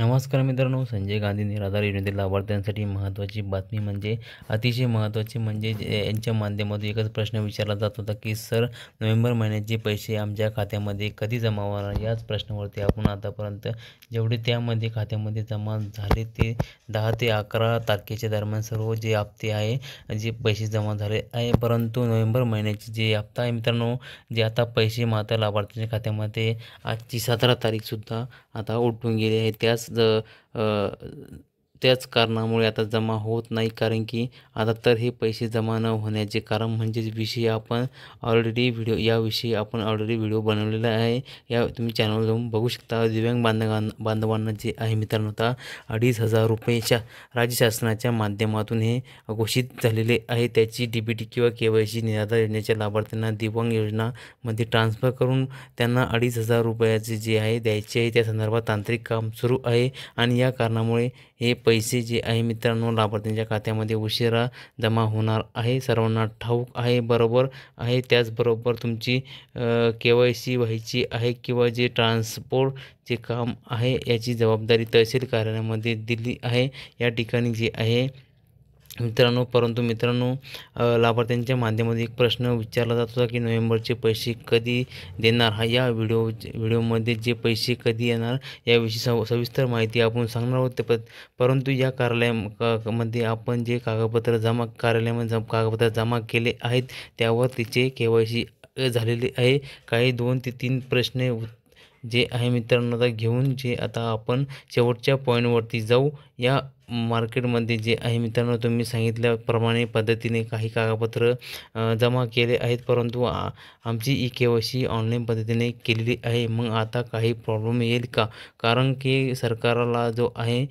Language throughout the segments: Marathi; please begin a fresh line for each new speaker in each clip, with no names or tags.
नमस्कार मित्रांनो, संजय गांधी निराधार योजनेतील लाभार्थ्यांसाठी महत्त्वाची बातमी म्हणजे अतिशय महत्त्वाची म्हणजे यांच्या माध्यमातून एकच प्रश्न विचारला जात होता की सर नोव्हेंबर महिन्याचे पैसे आमच्या खात्यामध्ये कधी जमा होणार. याच प्रश्नावरती आपण आतापर्यंत जेवढे त्यामध्ये खात्यामध्ये जमा झाले ते 10 ते 11 तारखेच्या दरम्यान सर्व जे हप्ते आहे जे पैसे जमा झाले आहे. परंतु नोव्हेंबर महिन्याचे जे हप्ता आहे मित्रांनो, जे आता पैसे मात्र लाभार्थ्यांच्या खात्यामध्ये आजची 17 तारीखसुद्धा आता उठून गेली आहे. त्याच कारणामुळे आता जमा होत नाही, कारण की आता तर हे पैसे जमा न होण्याचे कारण म्हणजे याविषयी आपण ऑलरेडी व्हिडिओ बनवलेला आहे. या तुम्ही चॅनलवर जाऊन बघू शकता. दिव्यांग बांधवांना जे आहे मित्रांनो, आता 2,500 रुपयेच्या राज्य शासनाच्या माध्यमातून हे घोषित झालेले आहे. त्याची DBT किंवा KYC निराधार योजनेच्या लाभार्थ्यांना दिव्यांग योजनामध्ये ट्रान्सफर करून त्यांना 2,500 रुपयाचे जे आहे द्यायचे आहे. त्या संदर्भात तांत्रिक काम सुरू आहे आणि या कारणामुळे हे पैसे जे आहे मित्रांनो लाभार्थ्यांच्या खात्यामध्ये उशिरा जमा होणार आहे. सर्वांना ठाऊक आहे, बरोबर आहे. त्याचबरोबर तुमची KYC व्हायची आहे किंवा जे ट्रान्सपोर्टचे काम आहे याची जबाबदारी तहसील कार्यालयामध्ये दिली आहे या ठिकाणी जे आहे मित्रांनो. परंतु मित्रांनो, लाभार्थ्यांच्या माध्यमातून एक प्रश्न विचारला जात होता की नोव्हेंबरचे पैसे कधी देणार. या व्हिडिओमध्ये जे पैसे कधी येणार याविषयी सविस्तर माहिती आपण सांगणार आहोत. परंतु या कार्यालयामध्ये आपण जे कागदपत्र जमा केले आहेत त्यावर तिचे KYC झालेले आहे. काही 2 ते 3 प्रश्न जे आहे मित्रांनो आता घेऊन जे आता आपण शेवटच्या पॉईंटवरती जाऊ. या मार्केटमध्ये जे आहे मित्रांनो, तुम्ही सांगितल्याप्रमाणे पद्धतीने काही कागदपत्र जमा केले आहेत, परंतु आमची KYC ऑनलाईन पद्धतीने केलेली आहे. मग आता काही प्रॉब्लेम येईल का? कारण की सरकारला जो आहे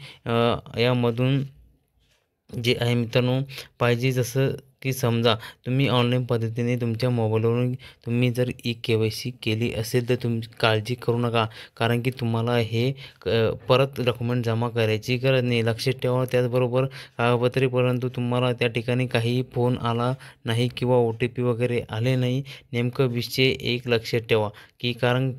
यामधून जे आहे मित्रांनो पाहिजे जसं की समजा तुम्ही ऑनलाईन पद्धतीने तुमच्या मोबाईलवरून तुम्ही जर KYC केली असेल तर तुम्ही काळजी करू नका, कारण की तुम्हाला हे परत डॉक्युमेंट जमा करायची गरज नाही. लक्षात ठेवा. त्याचबरोबर कागदपत्रे, परंतु तुम्हाला त्या ठिकाणी काही फोन आला नाही किंवा OTP वगैरे आले नाही. नेमकं विषय एक लक्षात ठेवा की कारण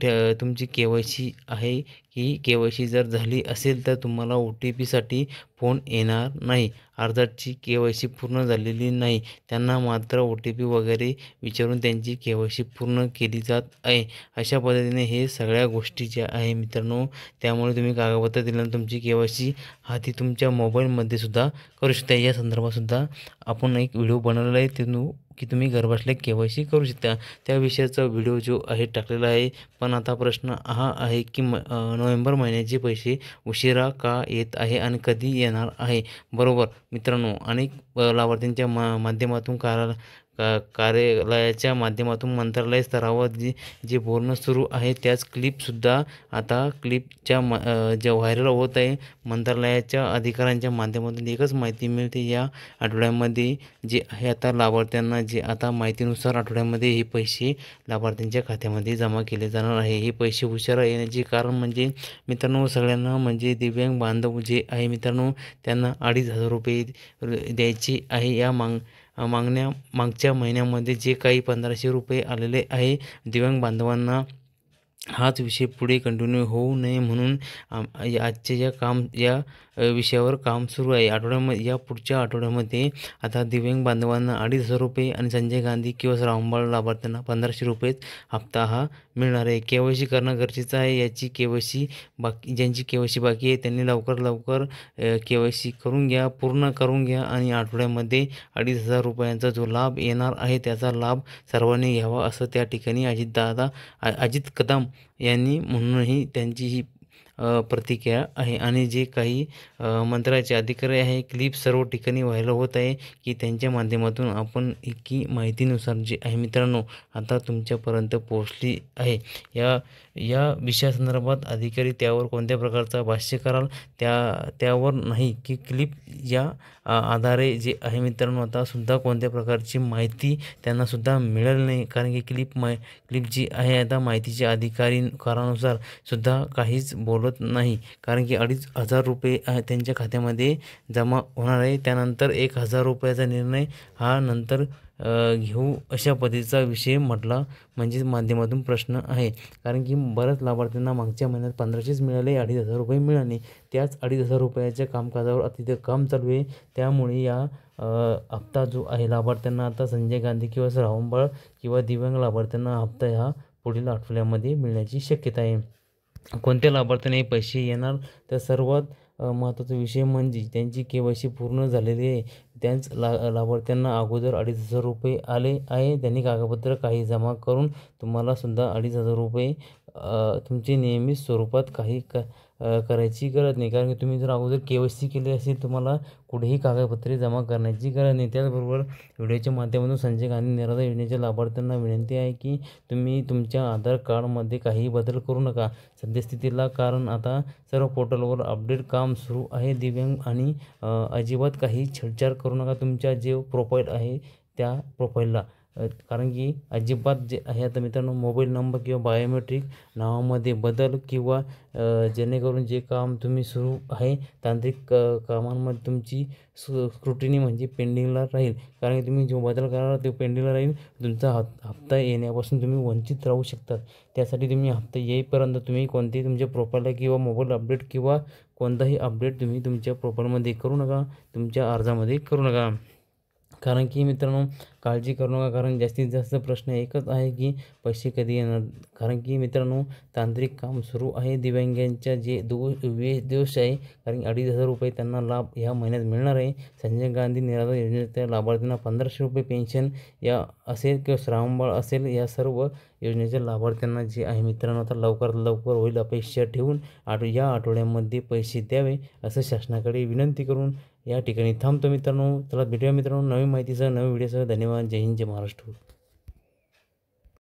तुमची KYC आहे ही KYC जर झाली असेल तर तुम्हाला OTPसाठी फोन येणार नाही. अर्जाची KYC पूर्ण झालेली नाही त्यांना मात्र OTP वगैरे विचारून त्यांची KYC पूर्ण केली जात आहे. अशा पद्धतीने हे सगळ्या गोष्टी ज्या आहे मित्रांनो, त्यामुळे तुम्ही कागदपत्र दिल्यानंतर तुमची KYC हाती तुमच्या मोबाईलमध्ये सुद्धा करू शकता. या संदर्भात सुद्धा आपण एक व्हिडिओ बनवलेला आहे की तुम्ही घरबसल्या KYC करू शकता. त्या विषयाचा व्हिडिओ जो आहे टाकलेला आहे. पण आता प्रश्न हा आहे की नोव्हेंबर महिन्याचे पैसे उशिरा का येत आहे आणि कधी येणार आहे. बरोबर मित्रांनो, अनेक लाभार्थ्यांच्या माध्यमातून कार्यालयाच्या माध्यमातून मंत्रालय स्तरावर जे बोलणं सुरू आहे त्याच क्लिपसुद्धा आता ज्या व्हायरल होत आहे. मंत्रालयाच्या अधिकाऱ्यांच्या माध्यमातून एकच माहिती मिळते या आठवड्यामध्ये जे आहे आता लाभार्थ्यांना जे आता माहितीनुसार आठवड्यामध्ये हे पैसे लाभार्थ्यांच्या खात्यामध्ये जमा केले जाणार आहे. हे पैसे उशिरा येण्याचे कारण म्हणजे मित्रांनो सगळ्यांना म्हणजे दिव्यांग बांधव जे आहे मित्रांनो त्यांना 2,500 रुपये द्यायचे आहे. या मागच्या महिन्यामध्ये जे काही 1,500 रुपये आलेले आहे दिव्यांग बांधवांना, हाच विषय पुढे कंटिन्यू होऊ नये म्हणून या विषयावर काम सुरू आहे. या पुढच्या आठवड्यामध्ये आता दिव्यांग बांधवांना 2,500 रुपये आणि संजय गांधी किंवा रामबाळ लाभार्थ्यांना 1,500 रुपये हप्ता हा मिळणार आहे. KYC करणं गरजेचं आहे. ज्यांची KYC बाकी आहे त्यांनी लवकर KYC पूर्ण करून घ्या आणि आठवड्यामध्ये 2,500 रुपयांचा जो लाभ येणार आहे त्याचा लाभ सर्वांनी घ्यावा असं त्या ठिकाणी अजित कदम यांनी म्हणूनही त्यांची ही प्रतिक्रिया आहे. आणि जे काही मंत्रालयाचे अधिकारी आहे क्लिप सर्व ठिकाणी व्हायरल होत आहे की त्यांच्या माध्यमातून आपण की माहितीनुसार जे आहे मित्रांनो आता तुमच्यापर्यंत पोहोचली आहे. या विषयासंदर्भात अधिकारी त्यावर कोणत्या प्रकारचा भाष्य कराल त्यावर नाही की क्लिप या आधारे जे आहे मित्रांनो आता सुद्धा कोणत्या प्रकारची माहिती त्यांना सुद्धा मिळेल नाही, कारण की क्लिप जी आहे आता माहितीच्या अधिकारानुसार सुद्धा काहीच बोलत नाही, कारण की 2,500 रुपये त्यांच्या खात्यामध्ये जमा होणार आहे. त्यानंतर 1,000 रुपयाचा निर्णय हा नंतर घेऊ अशा पद्धतीचा विषय म्हटला म्हणजे माध्यमातून प्रश्न आहे. कारण की बऱ्याच लाभार्थ्यांना मागच्या महिन्यात 1500च मिळाले, 2500 रुपये मिळाले. त्याच 2500 रुपयाच्या कामकाजावर तिथे काम चालू आहे. त्यामुळे या हप्ता जो आहे लाभार्थ्यांना आता संजय गांधी किंवा श्रावणबाळ किंवा दिव्यांग लाभार्थ्यांना हप्ता ह्या पुढील आठवड्यामध्ये मिळण्याची शक्यता आहे. कोणत्या लाभार्थ्यांना हे पैसे येणार, तर सर्वात महत्त्वाचा विषय म्हणजे त्यांची KYC पूर्ण झालेली आहे. त्याच लाभार्थ्यांना अगोदर 2500 रुपये आले आहे. त्यांनी कागदपत्र काही जमा करून तुम्हाला सुद्धा 2500 रुपये तुमचे नियमित स्वरूपात काही करायची गरज नाही. कारण की तुम्ही जर अगोदर KYC केली असेल तुम्हाला कुठेही कागदपत्रे जमा करण्याची गरज नाही. त्याचबरोबर व्हिडिओच्या माध्यमातून संजय गांधी निराधार योजनेच्या लाभार्थ्यांना विनंती आहे की तुम्ही तुमच्या आधार कार्डमध्ये काही बदल करू नका सद्यस्थितीला, कारण आता सर्व पोर्टलवर अपडेट काम सुरू आहे. दिव्यांग आणि अजिबात काही छेडछाड करू नका तुमच्या जे प्रोफाईल आहे त्या प्रोफाईलला. कारण की अजिबात जे आहे आता मित्रांनो मोबाईल नंबर किंवा बायोमेट्रिक नावामध्ये बदल किंवा जेणेकरून जे काम तुम्ही सुरू आहे तांत्रिक कामांमध्ये तुमची स्क्रुटिनी म्हणजे पेंडिंगला राहील. कारण की तुम्ही जो बदल कराल ते पेंडिंगला राहील. तुमचा हप्ता येण्यापासून तुम्ही वंचित राहू शकतात. त्यासाठी तुम्ही हप्ता येईपर्यंत तुम्ही कोणतेही तुमच्या प्रोफाईलला किंवा मोबाईल अपडेट किंवा कोणताही अपडेट तुम्ही तुमच्या प्रोफाईलमध्ये करू नका, तुमच्या अर्जामध्ये करू नका. कारण की मित्रांनो काळजी करू नका, कारण जास्तीत जास्त प्रश्न एकच आहे की पैसे कधी येणार. कारण की मित्रांनो तांत्रिक काम सुरू आहे. दिव्यांगांच्या जे दोष आहे, कारण 2500 रुपये त्यांना लाभ ह्या महिन्यात मिळणार आहे. संजय गांधी निराधार योजनेच्या लाभार्थ्यांना 1500 रुपये पेन्शन या असेल किंवा श्रावणबाळ असेल, या सर्व योजनेच्या लाभार्थ्यांना जे आहे मित्रांनो आता लवकरात लवकर होईल अपेक्षा ठेवून या आठवड्यामध्ये पैसे द्यावे असं शासनाकडे विनंती करून या ठिकाणी थांबतो मित्रांनो. चला भेटूया मित्रांनो नवीन माहितीसह नवीन व्हिडिओसह. धन्यवाद. जय हिंद, जय महाराष्ट्र.